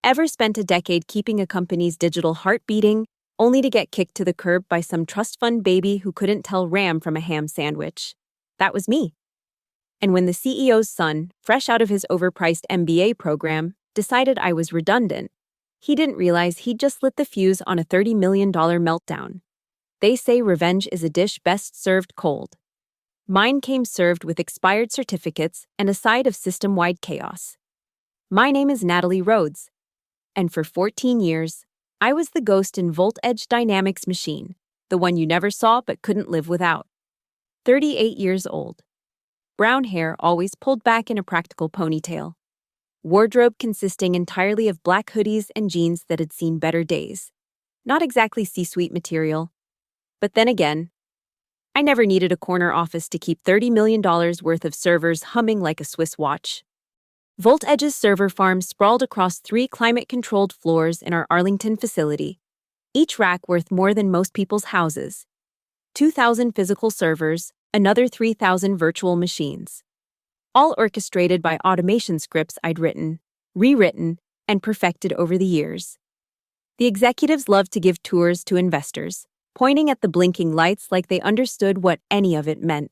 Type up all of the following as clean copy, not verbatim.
Ever spent a decade keeping a company's digital heart beating, only to get kicked to the curb by some trust fund baby who couldn't tell Ram from a ham sandwich? That was me. And when the CEO's son, fresh out of his overpriced MBA program, decided I was redundant, he didn't realize he'd just lit the fuse on a $30 million meltdown. They say revenge is a dish best served cold. Mine came served with expired certificates and a side of system-wide chaos. My name is Natalie Rhodes, and for 14 years, I was the ghost in Voltage Dynamics machine, the one you never saw but couldn't live without. 38 years old. Brown hair always pulled back in a practical ponytail. Wardrobe consisting entirely of black hoodies and jeans that had seen better days. Not exactly C-suite material. But then again, I never needed a corner office to keep $30 million worth of servers humming like a Swiss watch. Voltage's server farm sprawled across 3 climate-controlled floors in our Arlington facility, each rack worth more than most people's houses. 2,000 physical servers, another 3,000 virtual machines. All orchestrated by automation scripts I'd written, rewritten, and perfected over the years. The executives loved to give tours to investors, pointing at the blinking lights like they understood what any of it meant.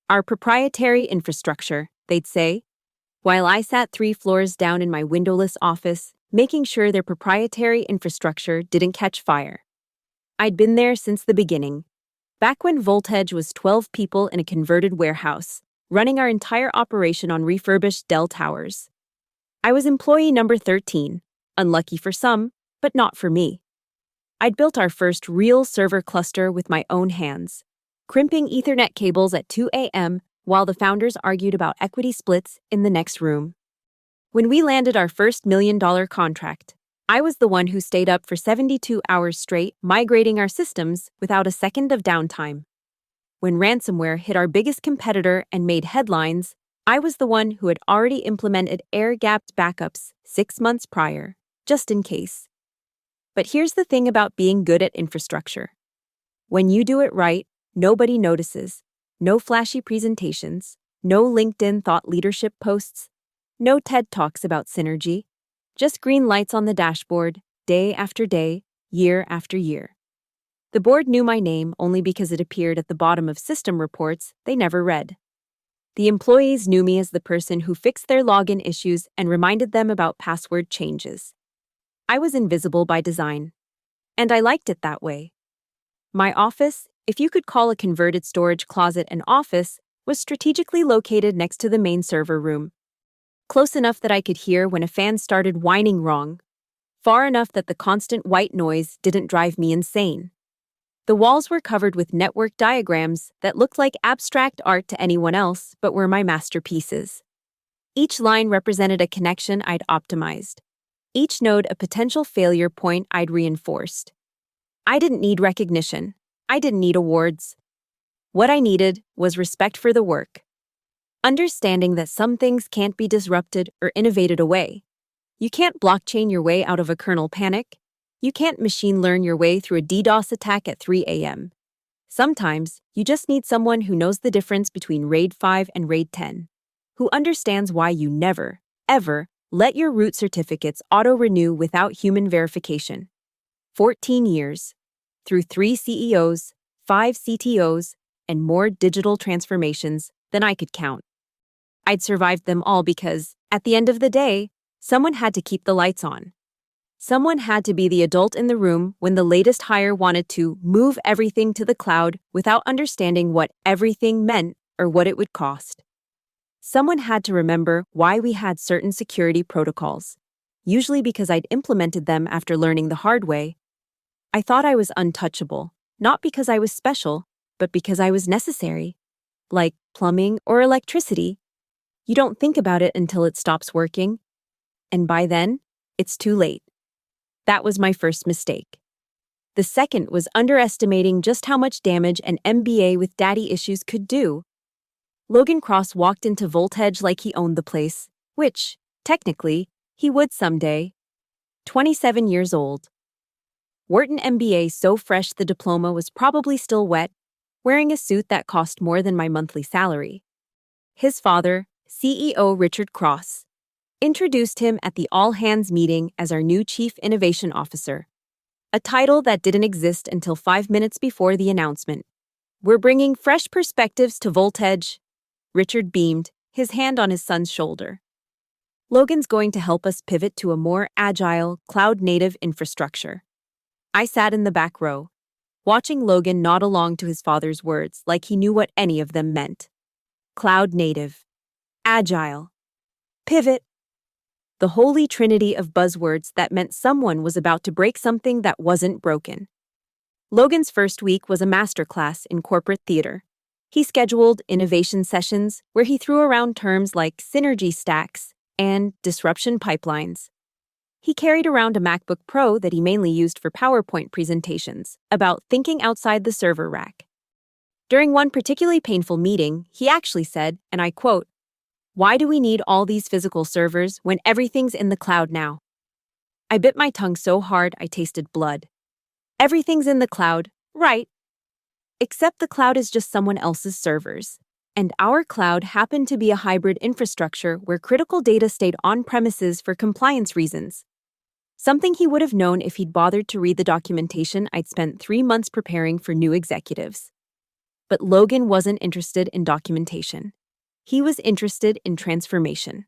Our proprietary infrastructure, they'd say, while I sat 3 floors down in my windowless office, making sure their proprietary infrastructure didn't catch fire. I'd been there since the beginning, back when Voltage was 12 people in a converted warehouse, running our entire operation on refurbished Dell towers. I was employee number 13, unlucky for some, but not for me. I'd built our first real server cluster with my own hands, crimping Ethernet cables at 2 a.m. while the founders argued about equity splits in the next room. When we landed our first $1 million contract, I was the one who stayed up for 72 hours straight, migrating our systems without a second of downtime. When ransomware hit our biggest competitor and made headlines, I was the one who had already implemented air-gapped backups 6 months prior, just in case. But here's the thing about being good at infrastructure. When you do it right, nobody notices. No flashy presentations, no LinkedIn thought leadership posts, no TED Talks about synergy, just green lights on the dashboard, day after day, year after year. The board knew my name only because it appeared at the bottom of system reports they never read. The employees knew me as the person who fixed their login issues and reminded them about password changes. I was invisible by design, and I liked it that way. My office, if you could call a converted storage closet an office, was strategically located next to the main server room. Close enough that I could hear when a fan started whining wrong. Far enough that the constant white noise didn't drive me insane. The walls were covered with network diagrams that looked like abstract art to anyone else but were my masterpieces. Each line represented a connection I'd optimized. Each node a potential failure point I'd reinforced. I didn't need recognition. I didn't need awards. What I needed was respect for the work. Understanding that some things can't be disrupted or innovated away. You can't blockchain your way out of a kernel panic. You can't machine learn your way through a DDoS attack at 3 a.m. Sometimes, you just need someone who knows the difference between RAID 5 and RAID 10, who understands why you never, ever, let your root certificates auto-renew without human verification. 14 years, through 3 CEOs, 5 CTOs, and more digital transformations than I could count. I'd survived them all because, at the end of the day, someone had to keep the lights on. Someone had to be the adult in the room when the latest hire wanted to move everything to the cloud without understanding what everything meant or what it would cost. Someone had to remember why we had certain security protocols, usually because I'd implemented them after learning the hard way. I thought I was untouchable, not because I was special, but because I was necessary. Like plumbing or electricity. You don't think about it until it stops working. And by then, it's too late. That was my first mistake. The second was underestimating just how much damage an MBA with daddy issues could do. Logan Cross walked into Voltage like he owned the place, which, technically, he would someday. 27 years old. Wharton MBA so fresh the diploma was probably still wet, wearing a suit that cost more than my monthly salary. His father, CEO Richard Cross. introduced him at the all-hands meeting as our new Chief Innovation Officer, a title that didn't exist until 5 minutes before the announcement. We're bringing fresh perspectives to Voltage. Richard beamed, his hand on his son's shoulder. Logan's going to help us pivot to a more agile, cloud-native infrastructure. I sat in the back row, watching Logan nod along to his father's words like he knew what any of them meant. Cloud-native, agile, pivot. The holy trinity of buzzwords that meant someone was about to break something that wasn't broken. Logan's first week was a masterclass in corporate theater. He scheduled innovation sessions where he threw around terms like synergy stacks and disruption pipelines. He carried around a MacBook Pro that he mainly used for PowerPoint presentations about thinking outside the server rack. During one particularly painful meeting, he actually said, and I quote, "Why do we need all these physical servers when everything's in the cloud now?" I bit my tongue so hard I tasted blood. Everything's in the cloud, right? Except the cloud is just someone else's servers. And our cloud happened to be a hybrid infrastructure where critical data stayed on premises for compliance reasons. Something he would have known if he'd bothered to read the documentation I'd spent 3 months preparing for new executives. But Logan wasn't interested in documentation. He was interested in transformation.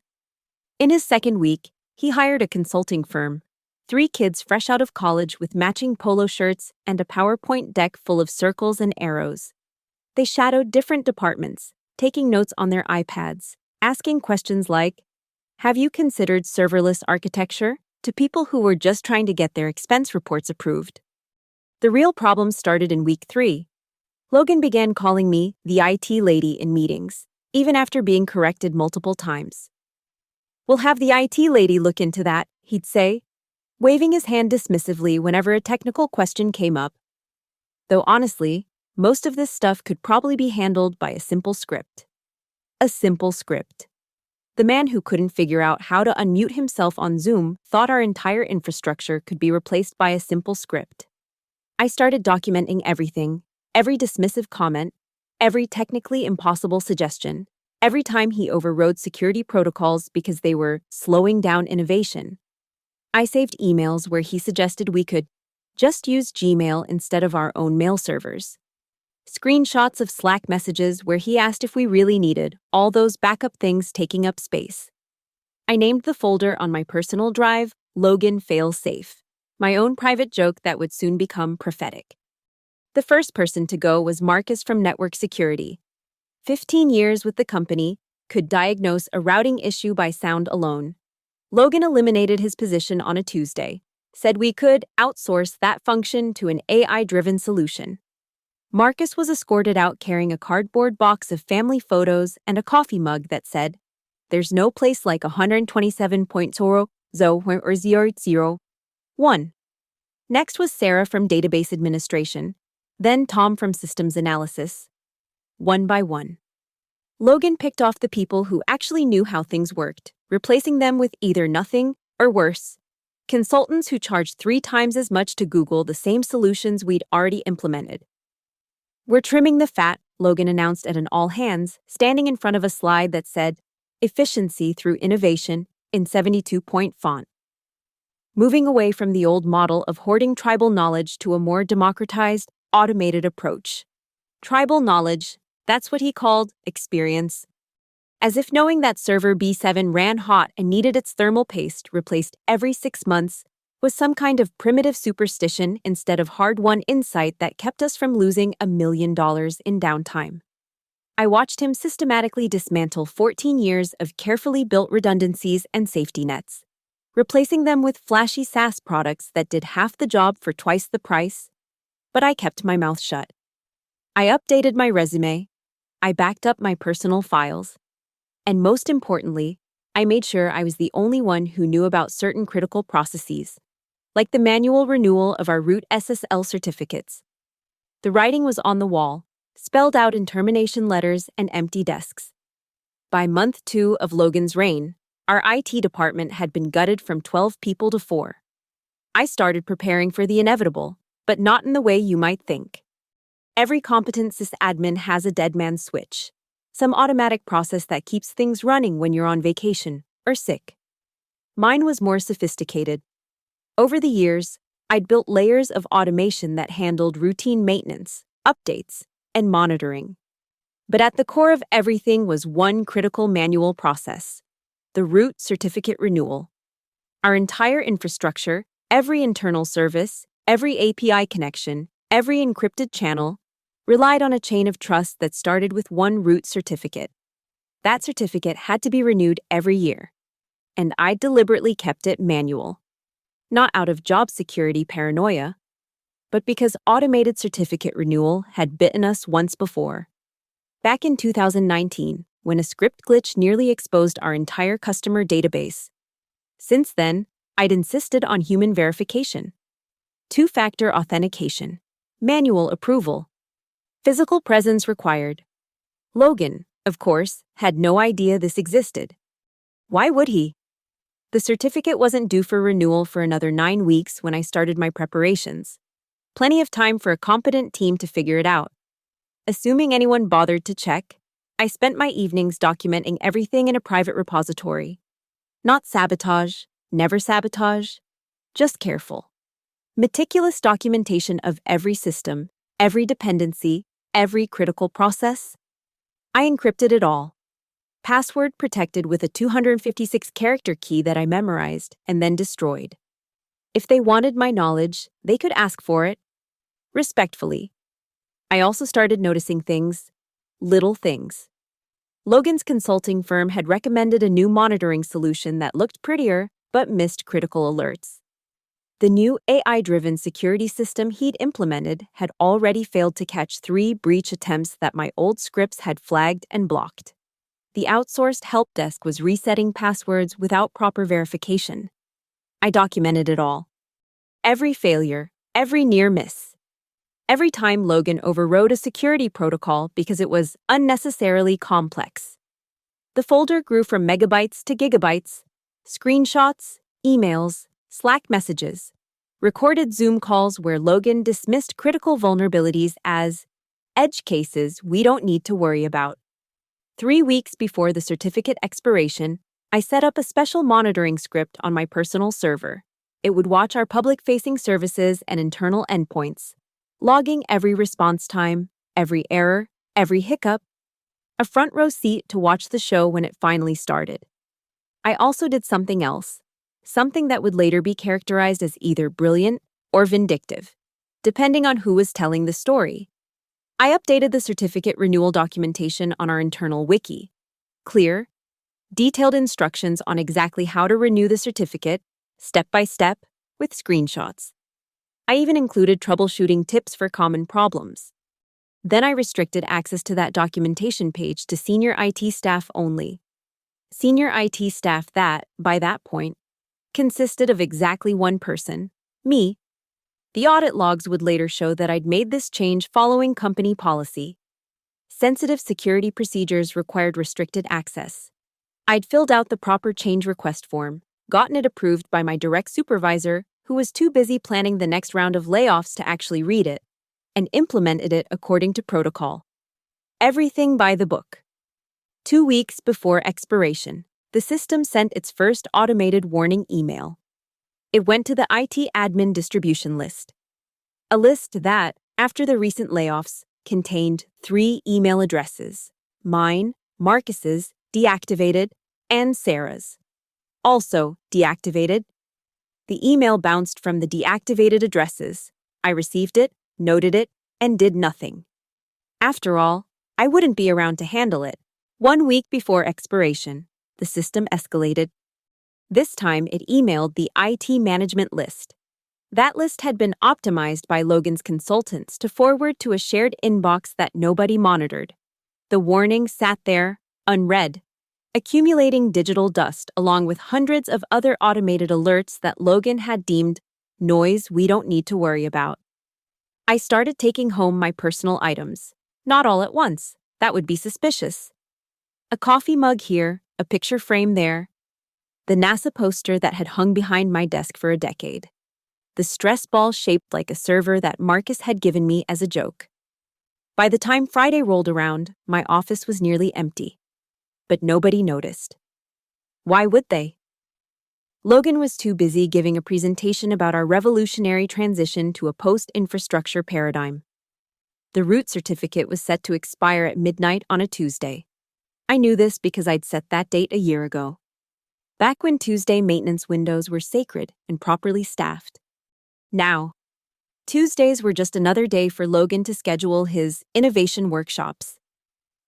In his second week, he hired a consulting firm, 3 kids fresh out of college with matching polo shirts and a PowerPoint deck full of circles and arrows. They shadowed different departments, taking notes on their iPads, asking questions like, "Have you considered serverless architecture?" to people who were just trying to get their expense reports approved. The real problem started in week 3. Logan began calling me the IT lady in meetings, even after being corrected multiple times. "We'll have the IT lady look into that," he'd say, waving his hand dismissively whenever a technical question came up. Though honestly, most of this stuff could probably be handled by a simple script. A simple script. The man who couldn't figure out how to unmute himself on Zoom thought our entire infrastructure could be replaced by a simple script. I started documenting everything, every dismissive comment, every technically impossible suggestion, every time he overrode security protocols because they were slowing down innovation. I saved emails where he suggested we could just use Gmail instead of our own mail servers. Screenshots of Slack messages where he asked if we really needed all those backup things taking up space. I named the folder on my personal drive Logan Fail Safe, my own private joke that would soon become prophetic. The first person to go was Marcus from Network Security. 15 years with the company, could diagnose a routing issue by sound alone. Logan eliminated his position on a Tuesday, said we could outsource that function to an AI-driven solution. Marcus was escorted out carrying a cardboard box of family photos and a coffee mug that said, "There's no place like 127.0.0.0.1." Next was Sarah from Database Administration, then Tom from Systems Analysis. One by one, Logan picked off the people who actually knew how things worked, replacing them with either nothing or worse, consultants who charged 3 times as much to Google the same solutions we'd already implemented. "We're trimming the fat," Logan announced at an all-hands, standing in front of a slide that said, "Efficiency through innovation" in 72-point font. Moving away from the old model of hoarding tribal knowledge to a more democratized, automated approach. Tribal knowledge, that's what he called experience. As if knowing that server B7 ran hot and needed its thermal paste replaced every 6 months was some kind of primitive superstition instead of hard-won insight that kept us from losing $1 million in downtime. I watched him systematically dismantle 14 years of carefully built redundancies and safety nets, replacing them with flashy SaaS products that did half the job for twice the price. But I kept my mouth shut. I updated my resume, I backed up my personal files, and most importantly, I made sure I was the only one who knew about certain critical processes, like the manual renewal of our root SSL certificates. The writing was on the wall, spelled out in termination letters and empty desks. By month 2 of Logan's reign, our IT department had been gutted from 12 people to 4. I started preparing for the inevitable, but not in the way you might think. Every competent sysadmin has a dead man switch, some automatic process that keeps things running when you're on vacation or sick. Mine was more sophisticated. Over the years, I'd built layers of automation that handled routine maintenance, updates, and monitoring. But at the core of everything was one critical manual process: the root certificate renewal. Our entire infrastructure, every internal service, every API connection, every encrypted channel, relied on a chain of trust that started with one root certificate. That certificate had to be renewed every year, and I deliberately kept it manual. Not out of job security paranoia, but because automated certificate renewal had bitten us once before. Back in 2019, when a script glitch nearly exposed our entire customer database. Since then, I'd insisted on human verification, two-factor authentication, manual approval, physical presence required. Logan, of course, had no idea this existed. Why would he? The certificate wasn't due for renewal for another 9 weeks when I started my preparations. Plenty of time for a competent team to figure it out. Assuming anyone bothered to check, I spent my evenings documenting everything in a private repository. Not sabotage, never sabotage, just careful. Meticulous documentation of every system, every dependency, every critical process. I encrypted it all. Password protected with a 256-character key that I memorized and then destroyed. If they wanted my knowledge, they could ask for it. Respectfully. I also started noticing things. Little things. Logan's consulting firm had recommended a new monitoring solution that looked prettier but missed critical alerts. The new AI-driven security system he'd implemented had already failed to catch 3 breach attempts that my old scripts had flagged and blocked. The outsourced help desk was resetting passwords without proper verification. I documented it all. Every failure, every near miss. Every time Logan overrode a security protocol because it was unnecessarily complex. The folder grew from megabytes to gigabytes, screenshots, emails, Slack messages, recorded Zoom calls where Logan dismissed critical vulnerabilities as edge cases we don't need to worry about. 3 weeks before the certificate expiration, I set up a special monitoring script on my personal server. It would watch our public-facing services and internal endpoints, logging every response time, every error, every hiccup, a front-row seat to watch the show when it finally started. I also did something else, something that would later be characterized as either brilliant or vindictive, depending on who was telling the story. I updated the certificate renewal documentation on our internal wiki. Clear, detailed instructions on exactly how to renew the certificate, step by step, with screenshots. I even included troubleshooting tips for common problems. Then I restricted access to that documentation page to senior IT staff only. Senior IT staff that, by that point, consisted of exactly one person, me. The audit logs would later show that I'd made this change following company policy. Sensitive security procedures required restricted access. I'd filled out the proper change request form, gotten it approved by my direct supervisor, who was too busy planning the next round of layoffs to actually read it, and implemented it according to protocol. Everything by the book. 2 weeks before expiration, the system sent its first automated warning email. It went to the IT admin distribution list. A list that, after the recent layoffs, contained 3 email addresses: mine, Marcus's, deactivated, and Sarah's. Also deactivated. The email bounced from the deactivated addresses. I received it, noted it, and did nothing. After all, I wouldn't be around to handle it. 1 week before expiration, the system escalated. This time, it emailed the IT management list. That list had been optimized by Logan's consultants to forward to a shared inbox that nobody monitored. The warning sat there, unread, accumulating digital dust along with hundreds of other automated alerts that Logan had deemed noise we don't need to worry about. I started taking home my personal items. Not all at once. That would be suspicious. A coffee mug here, a picture frame there. The NASA poster that had hung behind my desk for a decade. The stress ball shaped like a server that Marcus had given me as a joke. By the time Friday rolled around, my office was nearly empty. But nobody noticed. Why would they? Logan was too busy giving a presentation about our revolutionary transition to a post-infrastructure paradigm. The root certificate was set to expire at midnight on a Tuesday. I knew this because I'd set that date a year ago. Back when Tuesday maintenance windows were sacred and properly staffed. Now, Tuesdays were just another day for Logan to schedule his innovation workshops.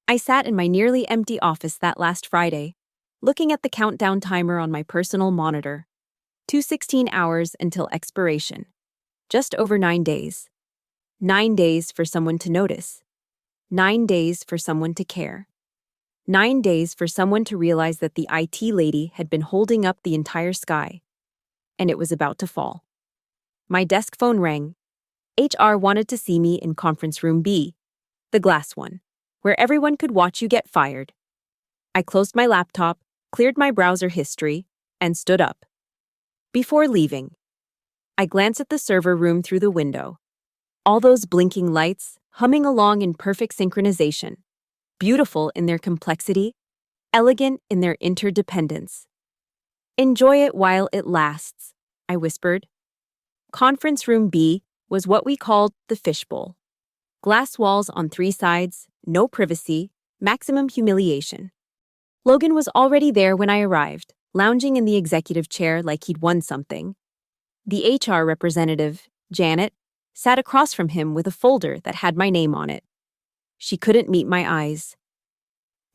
I sat in my nearly empty office that last Friday, looking at the countdown timer on my personal monitor. 2:16 hours until expiration. Just over 9 days. 9 days for someone to notice. 9 days for someone to care. 9 days for someone to realize that the IT lady had been holding up the entire sky. And it was about to fall. My desk phone rang. HR wanted to see me in conference room B, the glass one, where everyone could watch you get fired. I closed my laptop, cleared my browser history, and stood up. Before leaving, I glanced at the server room through the window. All those blinking lights, humming along in perfect synchronization, beautiful in their complexity, elegant in their interdependence. Enjoy it while it lasts, I whispered. Conference room B was what we called the fishbowl. Glass walls on 3 sides, no privacy, maximum humiliation. Logan was already there when I arrived, lounging in the executive chair like he'd won something. The HR representative, Janet, sat across from him with a folder that had my name on it. She couldn't meet my eyes.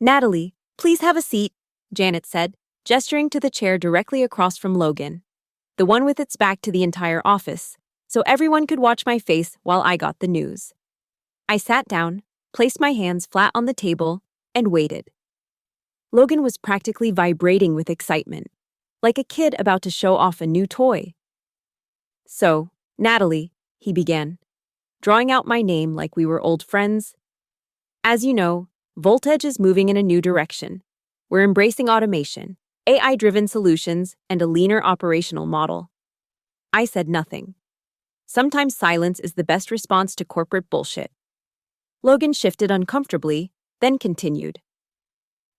"Natalie, please have a seat," Janet said, gesturing to the chair directly across from Logan, the one with its back to the entire office, so everyone could watch my face while I got the news. I sat down, placed my hands flat on the table, and waited. Logan was practically vibrating with excitement, like a kid about to show off a new toy. "So, Natalie," he began, drawing out my name like we were old friends. "As you know, Voltage is moving in a new direction. We're embracing automation, AI-driven solutions, and a leaner operational model." I said nothing. Sometimes silence is the best response to corporate bullshit. Logan shifted uncomfortably, then continued.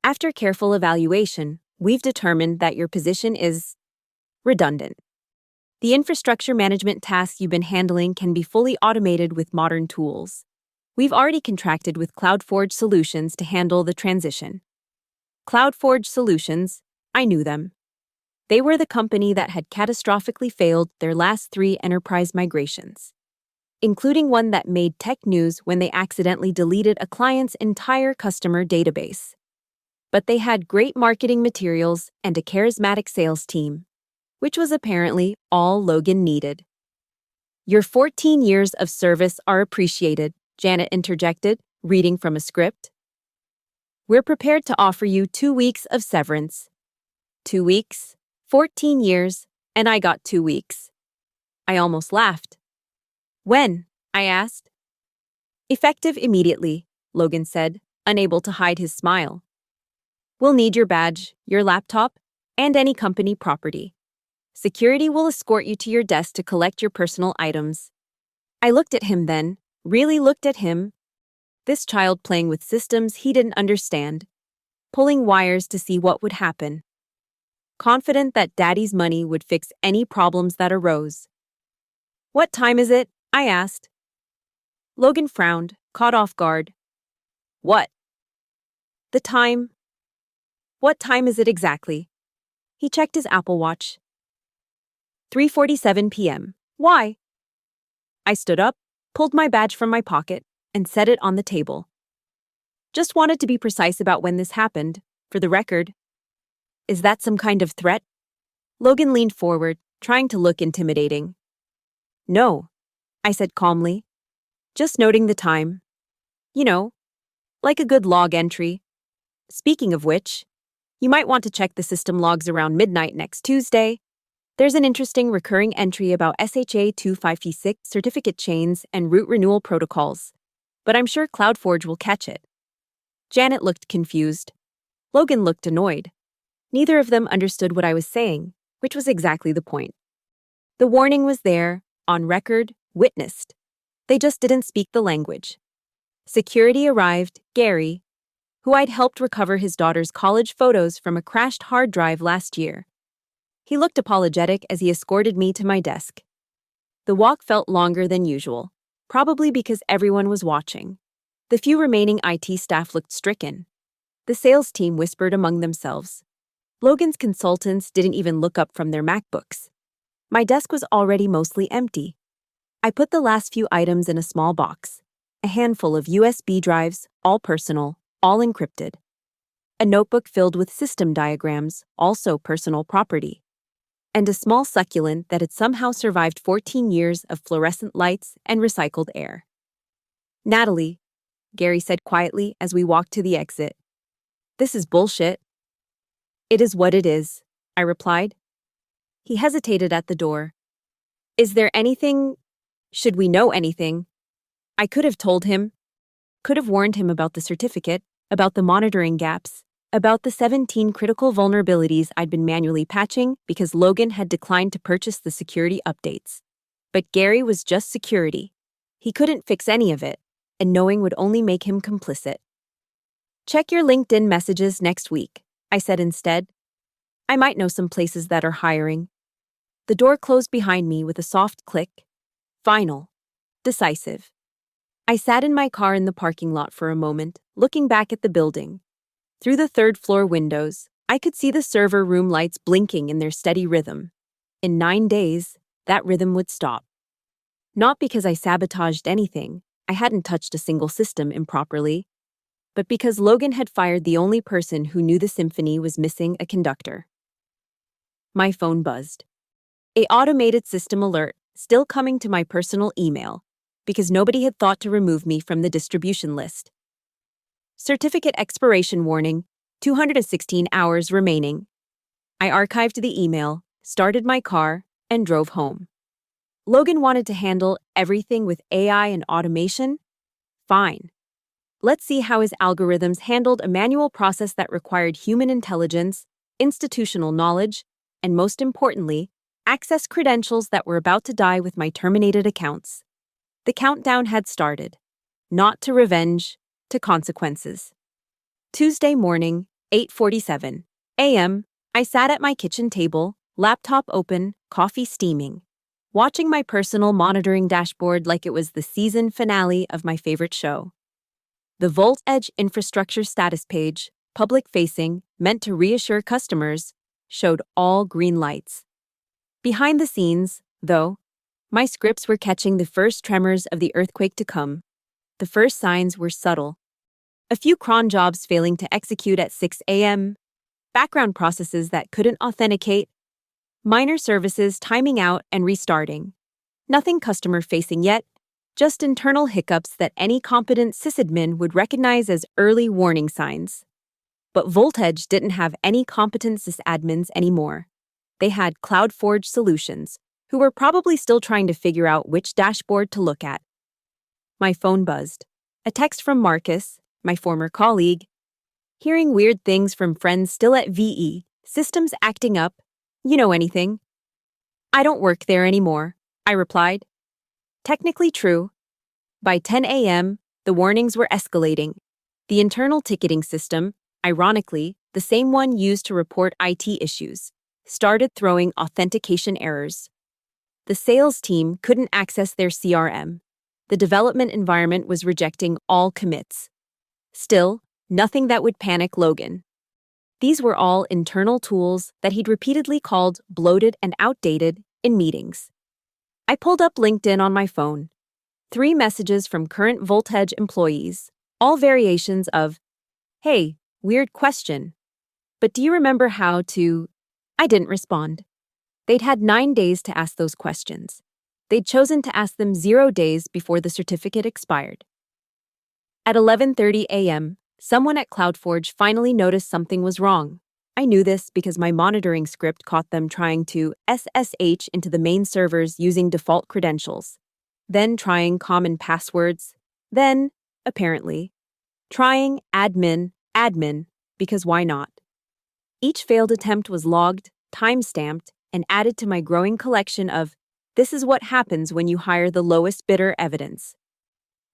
"After careful evaluation, we've determined that your position is redundant. The infrastructure management tasks you've been handling can be fully automated with modern tools. We've already contracted with CloudForge Solutions to handle the transition." CloudForge Solutions, I knew them. They were the company that had catastrophically failed their last 3 enterprise migrations, including one that made tech news when they accidentally deleted a client's entire customer database. But they had great marketing materials and a charismatic sales team, which was apparently all Logan needed. "Your 14 years of service are appreciated," Janet interjected, reading from a script. "We're prepared to offer you 2 weeks of severance." 2 weeks, 14 years, and I got 2 weeks. I almost laughed. "When?" I asked. "Effective immediately," Logan said, unable to hide his smile. "We'll need your badge, your laptop, and any company property. Security will escort you to your desk to collect your personal items." I looked at him then, really looked at him. This child playing with systems he didn't understand, pulling wires to see what would happen. Confident that Daddy's money would fix any problems that arose. "What time is it?" I asked. Logan frowned, caught off guard. "What?" "The time." "What time is it exactly?" He checked his Apple Watch. 3:47 p.m. "Why?" I stood up, pulled my badge from my pocket, and set it on the table. "Just wanted to be precise about when this happened, for the record." "Is that some kind of threat?" Logan leaned forward, trying to look intimidating. "No," I said calmly. "Just noting the time. You know, like a good log entry. Speaking of which, you might want to check the system logs around midnight next Tuesday. There's an interesting recurring entry about SHA 2556 certificate chains and root renewal protocols, but I'm sure CloudForge will catch it." Janet looked confused. Logan looked annoyed. Neither of them understood what I was saying, which was exactly the point. The warning was there, on record, witnessed. They just didn't speak the language. Security arrived, Gary, who I'd helped recover his daughter's college photos from a crashed hard drive last year. He looked apologetic as he escorted me to my desk. The walk felt longer than usual, probably because everyone was watching. The few remaining IT staff looked stricken. The sales team whispered among themselves. Logan's consultants didn't even look up from their MacBooks. My desk was already mostly empty. I put the last few items in a small box, a handful of USB drives, all personal, all encrypted. A notebook filled with system diagrams, also personal property. And a small succulent that had somehow survived 14 years of fluorescent lights and recycled air. "Natalie," Gary said quietly as we walked to the exit. "This is bullshit." "It is what it is," I replied. He hesitated at the door. "Is there anything? Should we know anything?" I could have told him, could have warned him about the certificate, about the monitoring gaps, about the 17 critical vulnerabilities I'd been manually patching because Logan had declined to purchase the security updates. But Gary was just security. He couldn't fix any of it, and knowing would only make him complicit. "Check your LinkedIn messages next week," I said instead. "I might know some places that are hiring." The door closed behind me with a soft click. Final. Decisive. I sat in my car in the parking lot for a moment, looking back at the building. Through the third-floor windows, I could see the server room lights blinking in their steady rhythm. In 9 days, that rhythm would stop. Not because I sabotaged anything, I hadn't touched a single system improperly, but because Logan had fired the only person who knew the symphony was missing a conductor. My phone buzzed. A automated system alert, still coming to my personal email, because nobody had thought to remove me from the distribution list. Certificate expiration warning, 216 hours remaining. I archived the email, started my car, and drove home. Logan wanted to handle everything with AI and automation? Fine. Let's see how his algorithms handled a manual process that required human intelligence, institutional knowledge, and most importantly, access credentials that were about to die with my terminated accounts. The countdown had started. Not to revenge, to consequences. Tuesday morning, 8:47 a.m., I sat at my kitchen table, laptop open, coffee steaming, watching my personal monitoring dashboard like it was the season finale of my favorite show. The Volt Edge infrastructure status page, public-facing, meant to reassure customers, showed all green lights. Behind the scenes, though, my scripts were catching the first tremors of the earthquake to come. The first signs were subtle. A few cron jobs failing to execute at 6 a.m., background processes that couldn't authenticate, minor services timing out and restarting. Nothing customer-facing yet, just internal hiccups that any competent sysadmin would recognize as early warning signs. But Voltage didn't have any competent sysadmins anymore. They had CloudForge Solutions, who were probably still trying to figure out which dashboard to look at. My phone buzzed. A text from Marcus, my former colleague. Hearing weird things from friends still at VE, systems acting up. You know anything? "I don't work there anymore," I replied. Technically true. By 10 a.m., the warnings were escalating. The internal ticketing system, ironically, the same one used to report IT issues, started throwing authentication errors. The sales team couldn't access their CRM. The development environment was rejecting all commits. Still, nothing that would panic Logan. These were all internal tools that he'd repeatedly called bloated and outdated in meetings. I pulled up LinkedIn on my phone. 3 messages from current Voltage employees, all variations of, "Hey, weird question. But do you remember how to?" I didn't respond. They'd had 9 days to ask those questions. They'd chosen to ask them 0 days before the certificate expired. At 11:30 a.m., someone at CloudForge finally noticed something was wrong. I knew this because my monitoring script caught them trying to SSH into the main servers using default credentials, then trying common passwords, then, apparently, trying admin, because why not? Each failed attempt was logged, time-stamped, and added to my growing collection of "this is what happens when you hire the lowest bidder" evidence.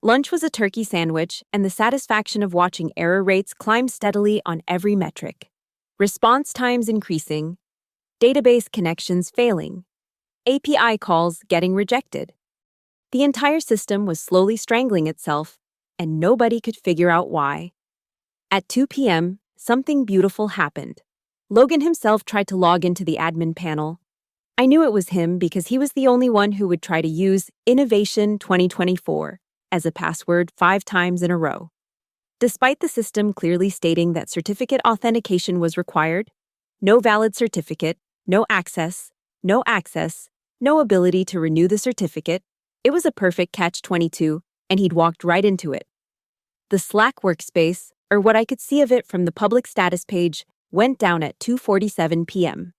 Lunch was a turkey sandwich, and the satisfaction of watching error rates climb steadily on every metric. Response times increasing, database connections failing, API calls getting rejected. The entire system was slowly strangling itself, and nobody could figure out why. At 2 p.m., something beautiful happened. Logan himself tried to log into the admin panel. I knew it was him because he was the only one who would try to use Innovation 2024 as a password 5 times in a row. Despite the system clearly stating that certificate authentication was required, no valid certificate, no access, no ability to renew the certificate, it was a perfect catch-22, and he'd walked right into it. The Slack workspace, or what I could see of it from the public status page, went down at 2:47 p.m.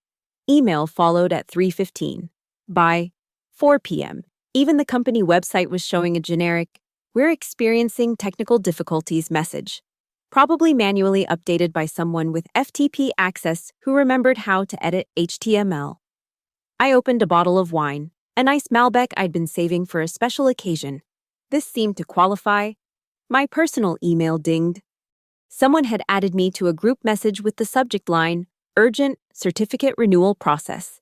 Email followed at 3:15. By 4 p.m., even the company website was showing a generic, "We're experiencing technical difficulties" message, probably manually updated by someone with FTP access who remembered how to edit HTML. I opened a bottle of wine, a nice Malbec I'd been saving for a special occasion. This seemed to qualify. My personal email dinged. Someone had added me to a group message with the subject line, "Urgent Certificate Renewal Process."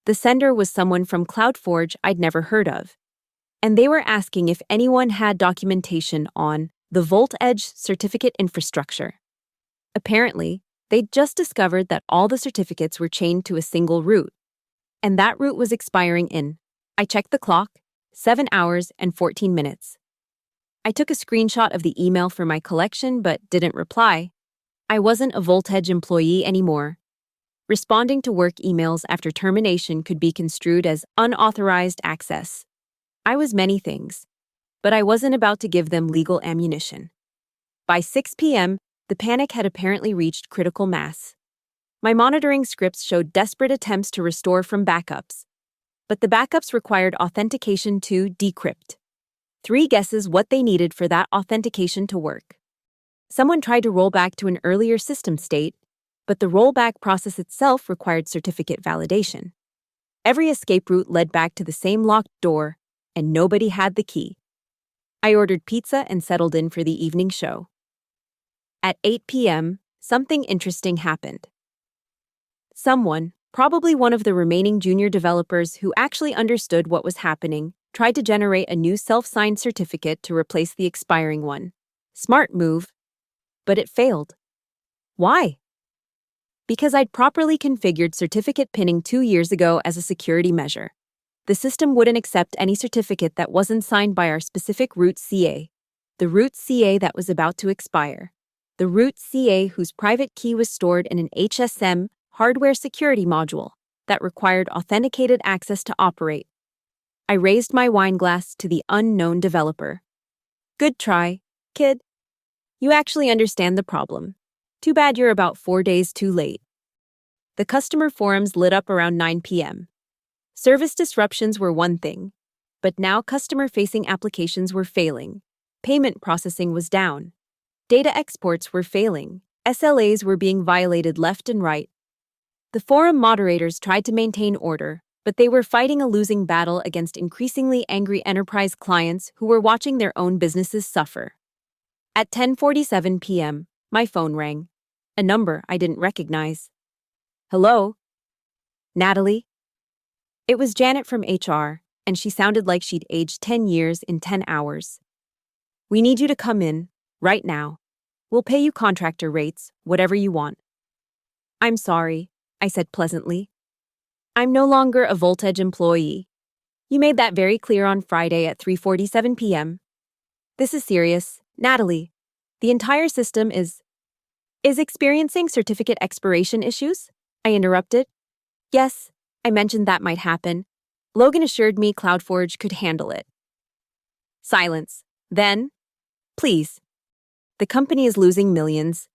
The sender was someone from CloudForge I'd never heard of, and they were asking if anyone had documentation on the VoltEdge certificate infrastructure. Apparently, they'd just discovered that all the certificates were chained to a single root, and that route was expiring in, I checked the clock, 7 hours and 14 minutes. I took a screenshot of the email for my collection but didn't reply. I wasn't a VoltEdge employee anymore. Responding to work emails after termination could be construed as unauthorized access. I was many things, but I wasn't about to give them legal ammunition. By 6 p.m., the panic had apparently reached critical mass. My monitoring scripts showed desperate attempts to restore from backups, but the backups required authentication to decrypt. 3 guesses what they needed for that authentication to work. Someone tried to roll back to an earlier system state, but the rollback process itself required certificate validation. Every escape route led back to the same locked door, and nobody had the key. I ordered pizza and settled in for the evening show. At 8 p.m., something interesting happened. Someone, probably one of the remaining junior developers who actually understood what was happening, tried to generate a new self-signed certificate to replace the expiring one. Smart move, but it failed. Why? Because I'd properly configured certificate pinning 2 years ago as a security measure. The system wouldn't accept any certificate that wasn't signed by our specific root CA, the root CA that was about to expire, the root CA whose private key was stored in an HSM hardware security module that required authenticated access to operate. I raised my wine glass to the unknown developer. Good try, kid. You actually understand the problem. Too bad you're about 4 days too late. The customer forums lit up around 9 p.m. Service disruptions were one thing, but now customer-facing applications were failing. Payment processing was down. Data exports were failing. SLAs were being violated left and right. The forum moderators tried to maintain order, but they were fighting a losing battle against increasingly angry enterprise clients who were watching their own businesses suffer. At 10:47 p.m., my phone rang. A number I didn't recognize. Hello? Natalie? It was Janet from HR, and she sounded like she'd aged 10 years in 10 hours. We need you to come in, right now. We'll pay you contractor rates, whatever you want. I'm sorry, I said pleasantly. I'm no longer a VoltEdge employee. You made that very clear on Friday at 3:47 p.m. This is serious, Natalie. The entire system is experiencing certificate expiration issues? I interrupted. Yes, I mentioned that might happen. Logan assured me CloudForge could handle it. Silence. Then, please. The company is losing millions.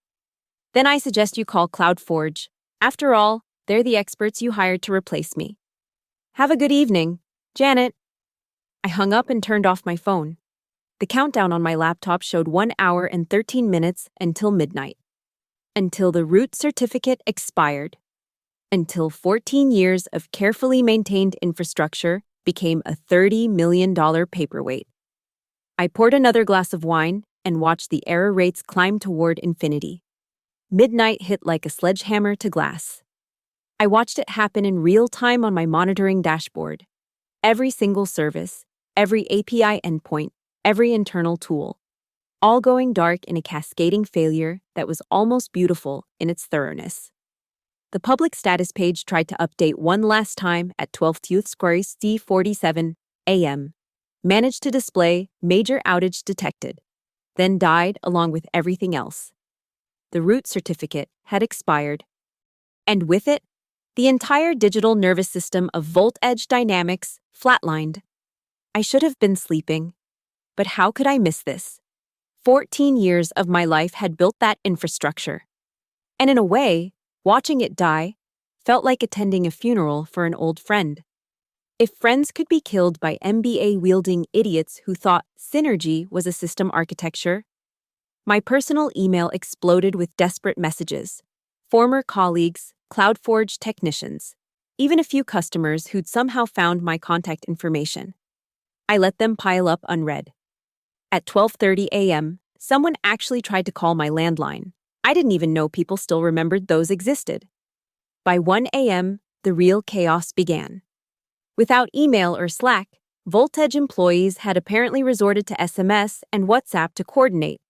Then I suggest you call CloudForge. After all, they're the experts you hired to replace me. Have a good evening, Janet. I hung up and turned off my phone. The countdown on my laptop showed 1 hour and 13 minutes until midnight. Until the root certificate expired. Until 14 years of carefully maintained infrastructure became a $30 million paperweight. I poured another glass of wine and watched the error rates climb toward infinity. Midnight hit like a sledgehammer to glass. I watched it happen in real time on my monitoring dashboard. Every single service, every API endpoint, every internal tool, all going dark in a cascading failure that was almost beautiful in its thoroughness. The public status page tried to update one last time at 12:47 a.m., managed to display major outage detected, then died along with everything else. The root certificate had expired, and with it, the entire digital nervous system of VoltEdge Dynamics flatlined. I should have been sleeping, but how could I miss this? 14 years of my life had built that infrastructure. And in a way, watching it die felt like attending a funeral for an old friend. If friends could be killed by MBA-wielding idiots who thought synergy was a system architecture, my personal email exploded with desperate messages. Former colleagues, CloudForge technicians, even a few customers who'd somehow found my contact information. I let them pile up unread. At 12:30 a.m., someone actually tried to call my landline. I didn't even know people still remembered those existed. By 1 a.m., the real chaos began. Without email or Slack, VoltEdge employees had apparently resorted to SMS and WhatsApp to coordinate.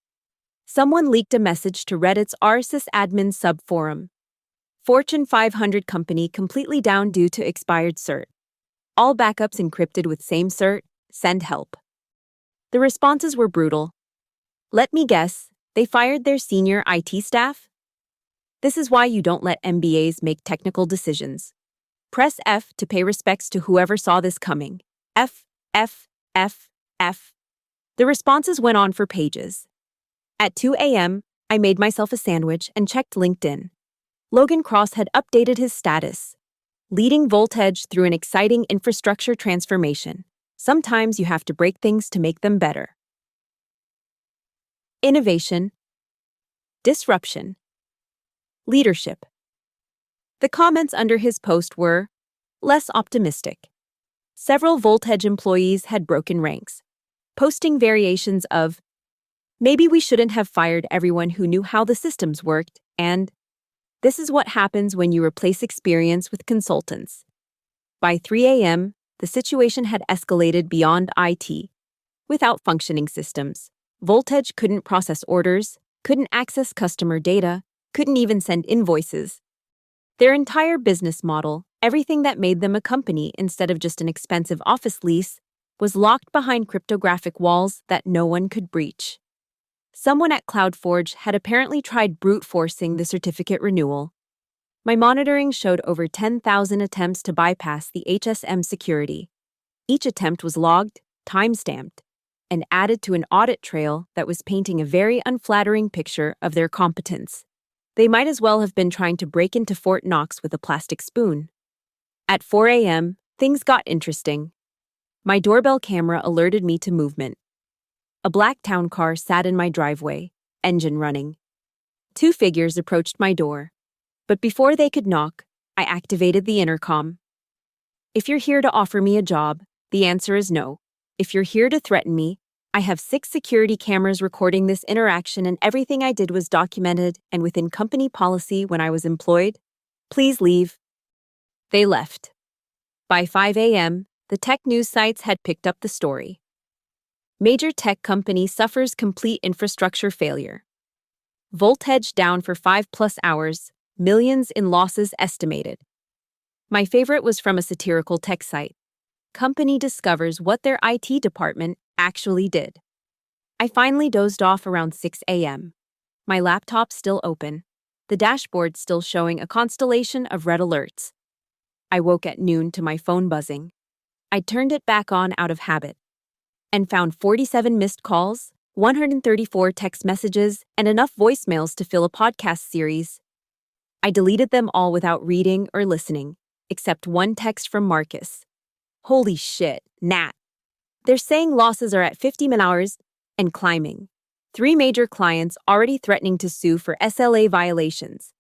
Someone leaked a message to Reddit's RSS admin subforum. Fortune 500 company completely down due to expired cert. All backups encrypted with same cert, send help. The responses were brutal. Let me guess, they fired their senior IT staff? This is why you don't let MBAs make technical decisions. Press F to pay respects to whoever saw this coming. F, F, F, F. The responses went on for pages. At 2 a.m., I made myself a sandwich and checked LinkedIn. Logan Cross had updated his status, leading VoltEdge through an exciting infrastructure transformation. Sometimes you have to break things to make them better. Innovation, disruption, leadership. The comments under his post were less optimistic. Several VoltEdge employees had broken ranks, posting variations of, "Maybe we shouldn't have fired everyone who knew how the systems worked," and "This is what happens when you replace experience with consultants." By 3 a.m., the situation had escalated beyond IT. Without functioning systems, VoltEdge couldn't process orders, couldn't access customer data, couldn't even send invoices. Their entire business model, everything that made them a company instead of just an expensive office lease, was locked behind cryptographic walls that no one could breach. Someone at CloudForge had apparently tried brute forcing the certificate renewal. My monitoring showed over 10,000 attempts to bypass the HSM security. Each attempt was logged, time-stamped, and added to an audit trail that was painting a very unflattering picture of their competence. They might as well have been trying to break into Fort Knox with a plastic spoon. At 4 a.m., things got interesting. My doorbell camera alerted me to movement. A black town car sat in my driveway, engine running. Two figures approached my door. But before they could knock, I activated the intercom. If you're here to offer me a job, the answer is no. If you're here to threaten me, I have 6 security cameras recording this interaction and everything I did was documented and within company policy when I was employed. Please leave. They left. By 5 a.m., the tech news sites had picked up the story. Major tech company suffers complete infrastructure failure. VoltEdge down for 5+ hours, millions in losses estimated. My favorite was from a satirical tech site. Company discovers what their IT department actually did. I finally dozed off around 6 a.m. My laptop still open, the dashboard still showing a constellation of red alerts. I woke at noon to my phone buzzing. I turned it back on out of habit and found 47 missed calls, 134 text messages, and enough voicemails to fill a podcast series. I deleted them all without reading or listening, except one text from Marcus. Holy shit, Nat. They're saying losses are at 50 million hours and climbing. 3 major clients already threatening to sue for SLA violations.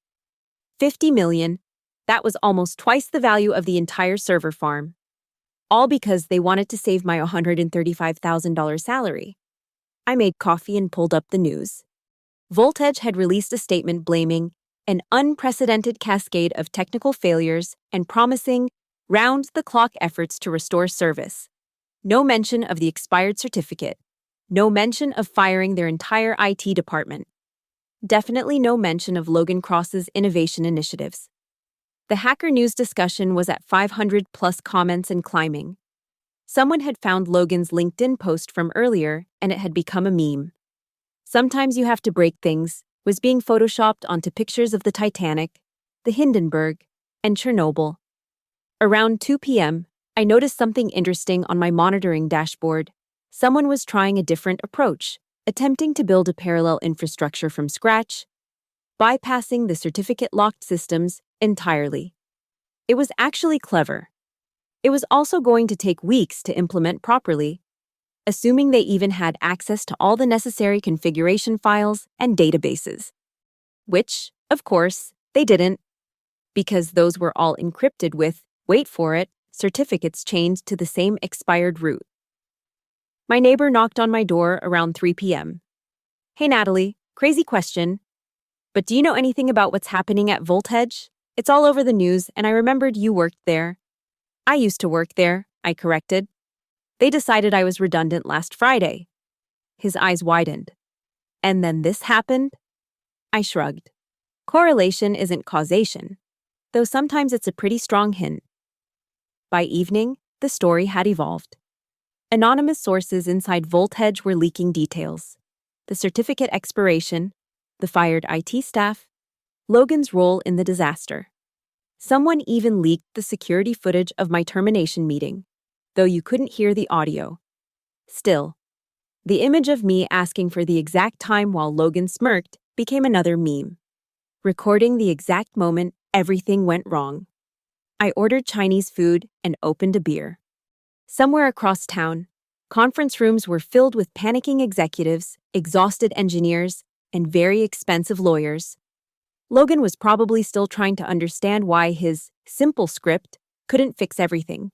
50 million, that was almost twice the value of the entire server farm. All because they wanted to save my $135,000 salary. I made coffee and pulled up the news. VoltEdge had released a statement blaming an unprecedented cascade of technical failures and promising round-the-clock efforts to restore service. No mention of the expired certificate. No mention of firing their entire IT department. Definitely no mention of Logan Cross's innovation initiatives. The Hacker News discussion was at 500 plus comments and climbing. Someone had found Logan's LinkedIn post from earlier, and it had become a meme. Sometimes you have to break things was being photoshopped onto pictures of the Titanic, the Hindenburg, and Chernobyl. Around 2 p.m., I noticed something interesting on my monitoring dashboard. Someone was trying a different approach, attempting to build a parallel infrastructure from scratch, bypassing the certificate-locked systems entirely. It was actually clever. It was also going to take weeks to implement properly, assuming they even had access to all the necessary configuration files and databases. Which, of course, they didn't, because those were all encrypted with, wait for it, certificates chained to the same expired root. My neighbor knocked on my door around 3 p.m. Hey Natalie, crazy question, but do you know anything about what's happening at Voltage? It's all over the news, and I remembered you worked there. I used to work there, I corrected. They decided I was redundant last Friday. His eyes widened. And then this happened? I shrugged. Correlation isn't causation, though sometimes it's a pretty strong hint. By evening, the story had evolved. Anonymous sources inside Voltage were leaking details. The certificate expiration, the fired IT staff, Logan's role in the disaster. Someone even leaked the security footage of my termination meeting, though you couldn't hear the audio. Still, the image of me asking for the exact time while Logan smirked became another meme, recording the exact moment everything went wrong. I ordered Chinese food and opened a beer. Somewhere across town, conference rooms were filled with panicking executives, exhausted engineers, and very expensive lawyers. Logan was probably still trying to understand why his simple script couldn't fix everything.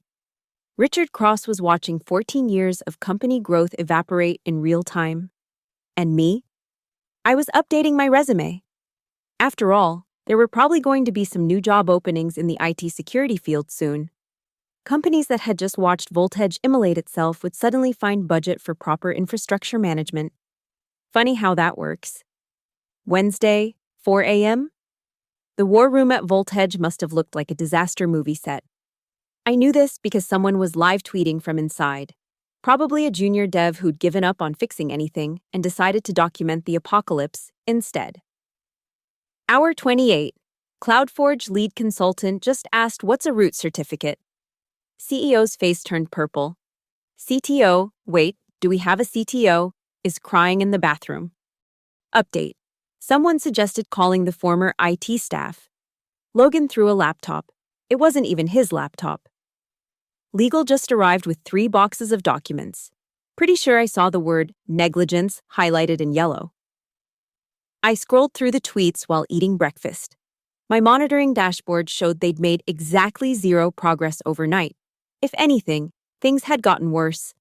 Richard Cross was watching 14 years of company growth evaporate in real time. And me? I was updating my resume. After all, there were probably going to be some new job openings in the IT security field soon. Companies that had just watched Voltage immolate itself would suddenly find budget for proper infrastructure management. Funny how that works. Wednesday, 4 a.m.? The war room at Voltage must have looked like a disaster movie set. I knew this because someone was live tweeting from inside. Probably a junior dev who'd given up on fixing anything and decided to document the apocalypse instead. Hour 28. CloudForge lead consultant just asked what's a root certificate. CEO's face turned purple. CTO, wait, do we have a CTO, is crying in the bathroom. Update. Someone suggested calling the former IT staff. Logan threw a laptop. It wasn't even his laptop. Legal just arrived with 3 boxes of documents. Pretty sure I saw the word negligence highlighted in yellow. I scrolled through the tweets while eating breakfast. My monitoring dashboard showed they'd made exactly 0 progress overnight. If anything, things had gotten worse.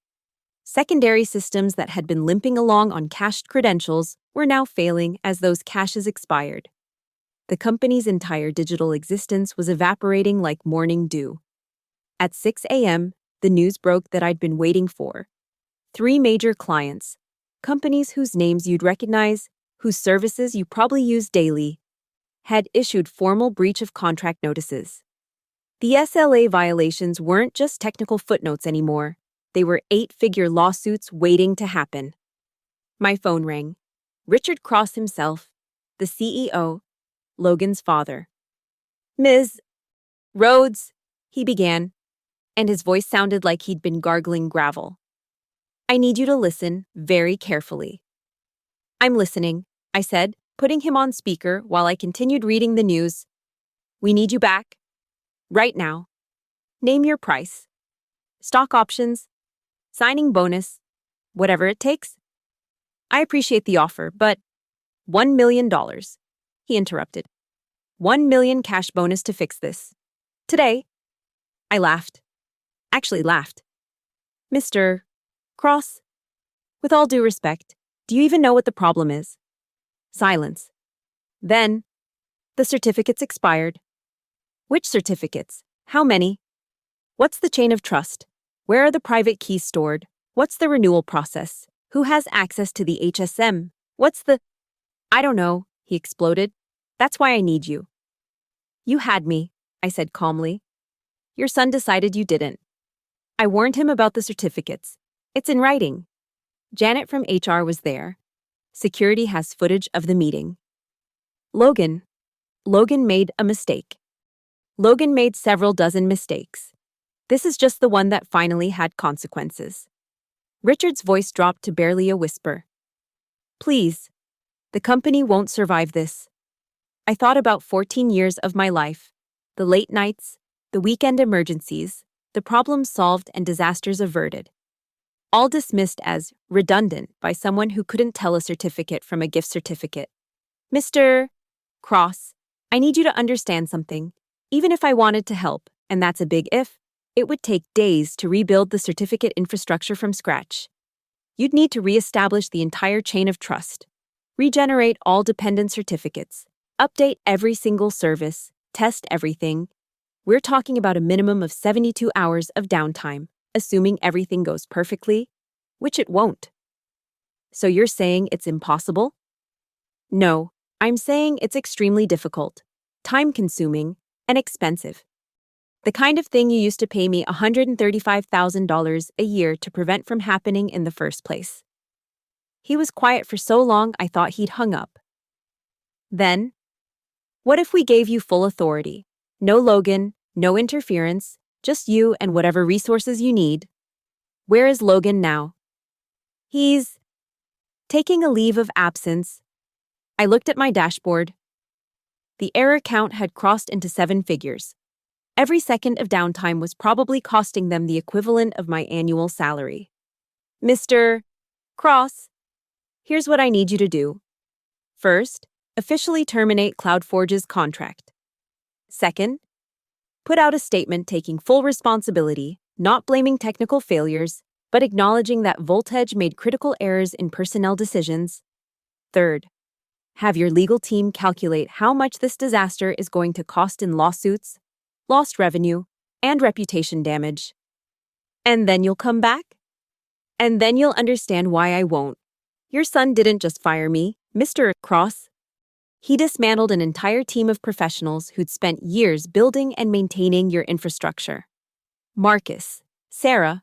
Secondary systems that had been limping along on cached credentials were now failing as those caches expired. The company's entire digital existence was evaporating like morning dew. At 6 a.m., the news broke that I'd been waiting for. 3 major clients, companies whose names you'd recognize, whose services you probably use daily, had issued formal breach of contract notices. The SLA violations weren't just technical footnotes anymore. They were 8-figure lawsuits waiting to happen. My phone rang. Richard Cross himself, the CEO, Logan's father. Ms. Rhodes, he began, and his voice sounded like he'd been gargling gravel. I need you to listen very carefully. I'm listening, I said, putting him on speaker while I continued reading the news. We need you back. Right now. Name your price. Stock options. Signing bonus. Whatever it takes. I appreciate the offer, but $1 million, he interrupted. 1 million cash bonus to fix this. Today. I laughed. Actually laughed. Mr. Cross, with all due respect, do you even know what the problem is? Silence. Then, The certificates expired. Which certificates? How many? What's the chain of trust? Where are the private keys stored? What's the renewal process? Who has access to the HSM? What's the... I don't know, he exploded. That's why I need you. You had me, I said calmly. Your son decided you didn't. I warned him about the certificates. It's in writing. Janet from HR was there. Security has footage of the meeting. Logan made a mistake. Logan made several dozen mistakes. This is just the one that finally had consequences. Richard's voice dropped to barely a whisper. Please, the company won't survive this. I thought about 14 years of my life, the late nights, the weekend emergencies, the problems solved and disasters averted. All dismissed as redundant by someone who couldn't tell a certificate from a gift certificate. Mr. Cross, I need you to understand something. Even if I wanted to help, and that's a big if, it would take days to rebuild the certificate infrastructure from scratch. You'd need to reestablish the entire chain of trust, regenerate all dependent certificates, update every single service, test everything. We're talking about a minimum of 72 hours of downtime, assuming everything goes perfectly, which it won't. So you're saying it's impossible? No, I'm saying it's extremely difficult, time-consuming, and expensive. The kind of thing you used to pay me $135,000 a year to prevent from happening in the first place. He was quiet for so long I thought he'd hung up. Then, what if we gave you full authority? No Logan, no interference, just you and whatever resources you need. Where is Logan now? He's taking a leave of absence. I looked at my dashboard. The error count had crossed into 7 figures. Every second of downtime was probably costing them the equivalent of my annual salary. Mr. Cross, here's what I need you to do. First, officially terminate CloudForge's contract. Second, put out a statement taking full responsibility, not blaming technical failures, but acknowledging that Voltage made critical errors in personnel decisions. Third, have your legal team calculate how much this disaster is going to cost in lawsuits, lost revenue, and reputation damage. And then you'll come back? And then you'll understand why I won't. Your son didn't just fire me, Mr. Cross. He dismantled an entire team of professionals who'd spent years building and maintaining your infrastructure. Marcus, Sarah,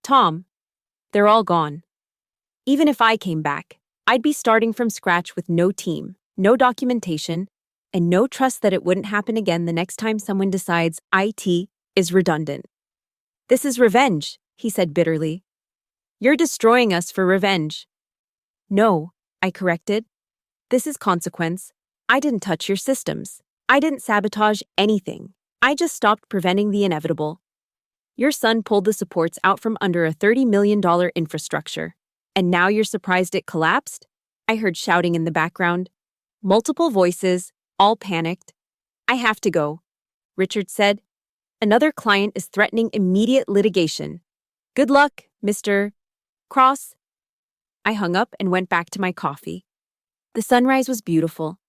Tom, they're all gone. Even if I came back, I'd be starting from scratch with no team, no documentation, and no trust that it wouldn't happen again the next time someone decides IT is redundant. This is revenge, he said bitterly. You're destroying us for revenge. No, I corrected. This is consequence. I didn't touch your systems. I didn't sabotage anything. I just stopped preventing the inevitable. Your son pulled the supports out from under a $30 million infrastructure. And now you're surprised it collapsed? I heard shouting in the background. Multiple voices, all panicked. I have to go, Richard said. Another client is threatening immediate litigation. Good luck, Mr. Cross. I hung up and went back to my coffee. The sunrise was beautiful,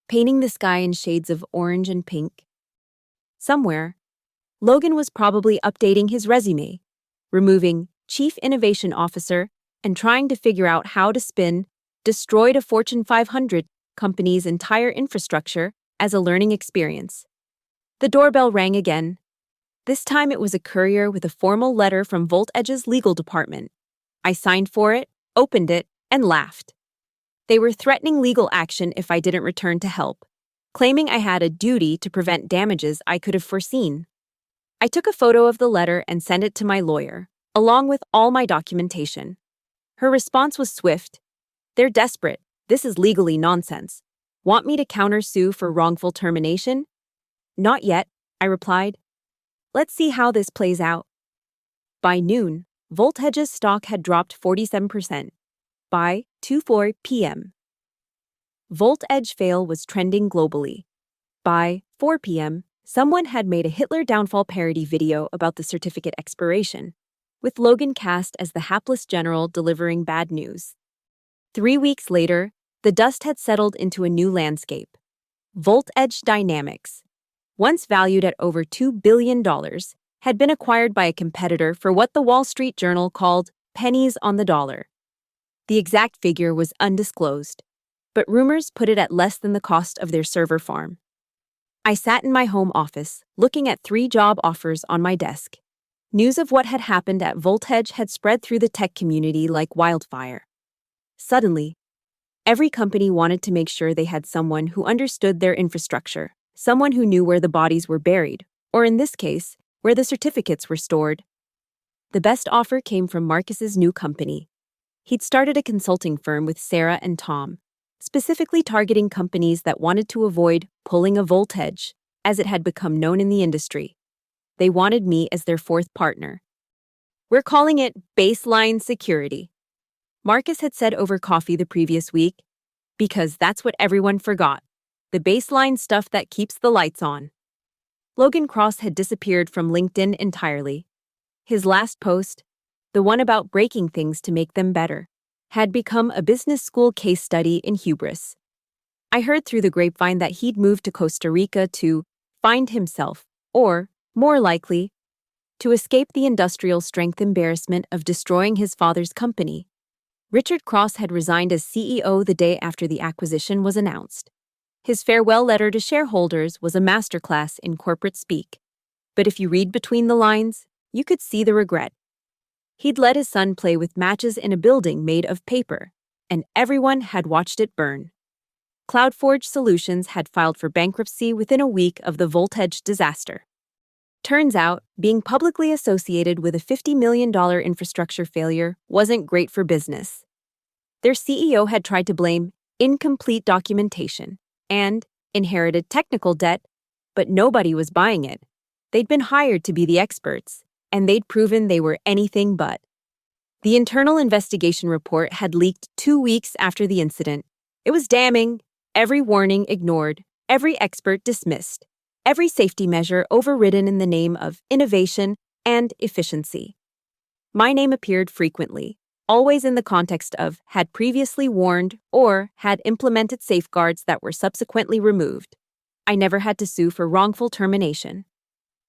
painting the sky in shades of orange and pink. Somewhere, Logan was probably updating his resume, removing Chief Innovation Officer and trying to figure out how to spin destroyed a Fortune 500 company's entire infrastructure as a learning experience. The doorbell rang again. This time it was a courier with a formal letter from VoltEdge's legal department. I signed for it, opened it, and laughed. They were threatening legal action if I didn't return to help, claiming I had a duty to prevent damages I could have foreseen. I took a photo of the letter and sent it to my lawyer, along with all my documentation. Her response was swift. They're desperate. This is legally nonsense. Want me to countersue for wrongful termination? Not yet, I replied. Let's see how this plays out. By noon, VoltEdge's stock had dropped 47%. By 2:04 p.m. VoltEdge fail was trending globally. By 4 p.m., someone had made a Hitler downfall parody video about the certificate expiration, with Logan cast as the hapless general delivering bad news. 3 weeks later, the dust had settled into a new landscape. Voltage Dynamics, once valued at over $2 billion, had been acquired by a competitor for what the Wall Street Journal called pennies on the dollar. The exact figure was undisclosed, but rumors put it at less than the cost of their server farm. I sat in my home office, looking at 3 job offers on my desk. News of what had happened at Voltage had spread through the tech community like wildfire. Suddenly, every company wanted to make sure they had someone who understood their infrastructure, someone who knew where the bodies were buried, or in this case, where the certificates were stored. The best offer came from Marcus's new company. He'd started a consulting firm with Sarah and Tom, specifically targeting companies that wanted to avoid pulling a voltage, as it had become known in the industry. They wanted me as their 4th partner. We're calling it baseline security, Marcus had said over coffee the previous week, because that's what everyone forgot, the baseline stuff that keeps the lights on. Logan Cross had disappeared from LinkedIn entirely. His last post, the one about breaking things to make them better, had become a business school case study in hubris. I heard through the grapevine that he'd moved to Costa Rica to find himself, or, more likely, to escape the industrial strength embarrassment of destroying his father's company. Richard Cross had resigned as CEO the day after the acquisition was announced. His farewell letter to shareholders was a masterclass in corporate speak. But if you read between the lines, you could see the regret. He'd let his son play with matches in a building made of paper, and everyone had watched it burn. CloudForge Solutions had filed for bankruptcy within a week of the Voltage disaster. Turns out, being publicly associated with a $50 million infrastructure failure wasn't great for business. Their CEO had tried to blame incomplete documentation and inherited technical debt, but nobody was buying it. They'd been hired to be the experts, and they'd proven they were anything but. The internal investigation report had leaked 2 weeks after the incident. It was damning, every warning ignored, every expert dismissed, every safety measure overridden in the name of innovation and efficiency. My name appeared frequently, always in the context of had previously warned or had implemented safeguards that were subsequently removed. I never had to sue for wrongful termination.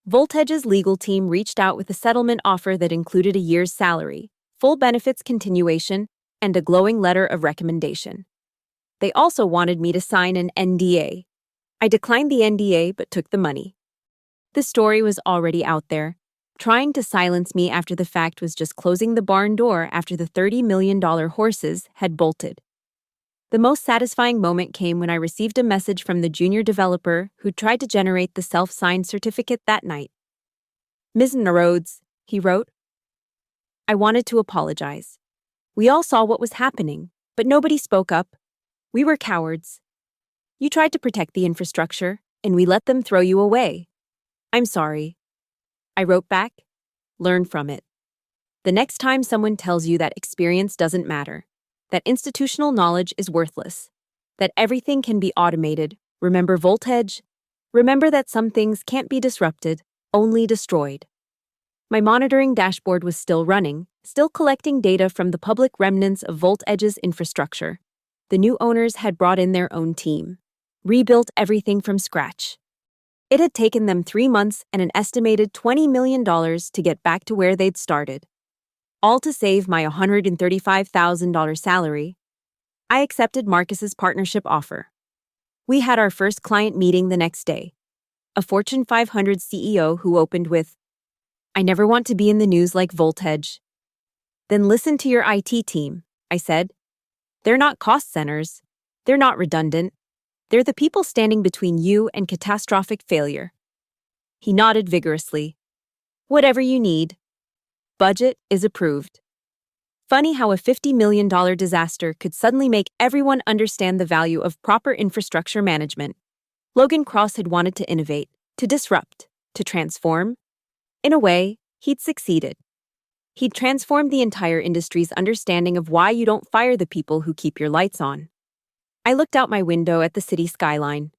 Voltage's legal team reached out with a settlement offer that included a year's salary, full benefits continuation, and a glowing letter of recommendation. They also wanted me to sign an NDA. I declined the NDA but took the money. The story was already out there. Trying to silence me after the fact was just closing the barn door after the $30 million horses had bolted. The most satisfying moment came when I received a message from the junior developer who tried to generate the self-signed certificate that night. "Ms. Rhodes," he wrote. I wanted to apologize. We all saw what was happening, but nobody spoke up. We were cowards. You tried to protect the infrastructure, and we let them throw you away. I'm sorry. I wrote back, learn from it. The next time someone tells you that experience doesn't matter, that institutional knowledge is worthless, that everything can be automated, remember Voltage? Remember that some things can't be disrupted, only destroyed. My monitoring dashboard was still running, still collecting data from the public remnants of Voltage's infrastructure. The new owners had brought in their own team, rebuilt everything from scratch. It had taken them 3 months and an estimated $20 million to get back to where they'd started. All to save my $135,000 salary. I accepted Marcus's partnership offer. We had our first client meeting the next day. A Fortune 500 CEO who opened with, "I never want to be in the news like Voltage." "Then listen to your IT team," I said. "They're not cost centers. They're not redundant. They're the people standing between you and catastrophic failure." He nodded vigorously. "Whatever you need. Budget is approved." Funny how a $50 million disaster could suddenly make everyone understand the value of proper infrastructure management. Logan Cross had wanted to innovate, to disrupt, to transform. In a way, he'd succeeded. He'd transformed the entire industry's understanding of why you don't fire the people who keep your lights on. I looked out my window at the city skyline.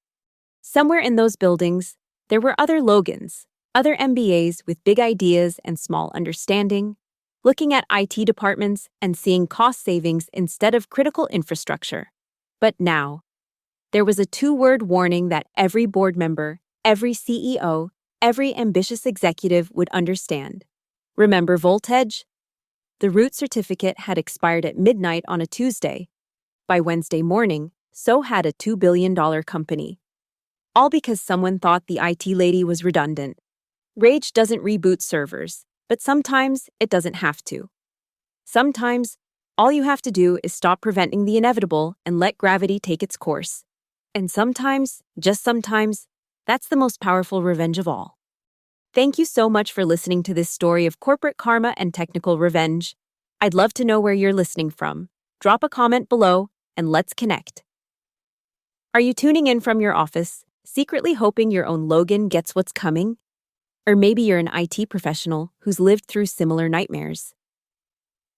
Somewhere in those buildings, there were other Logans, other MBAs with big ideas and small understanding, looking at IT departments and seeing cost savings instead of critical infrastructure. But now, There was a two-word warning that every board member, every CEO, every ambitious executive would understand. Remember voltage? The root certificate had expired at midnight on a Tuesday. By Wednesday morning, so had a $2 billion company. All because someone thought the IT lady was redundant. Rage doesn't reboot servers, but sometimes it doesn't have to. Sometimes, all you have to do is stop preventing the inevitable and let gravity take its course. And sometimes, just sometimes, that's the most powerful revenge of all. Thank you so much for listening to this story of corporate karma and technical revenge. I'd love to know where you're listening from. Drop a comment below, and let's connect. Are you tuning in from your office, secretly hoping your own Logan gets what's coming? Or maybe you're an IT professional who's lived through similar nightmares.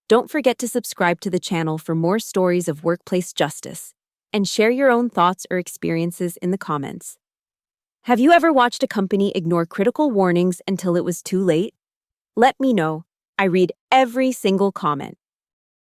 Don't forget to subscribe to the channel for more stories of workplace justice, and share your own thoughts or experiences in the comments. Have you ever watched a company ignore critical warnings until it was too late? Let me know. I read every single comment.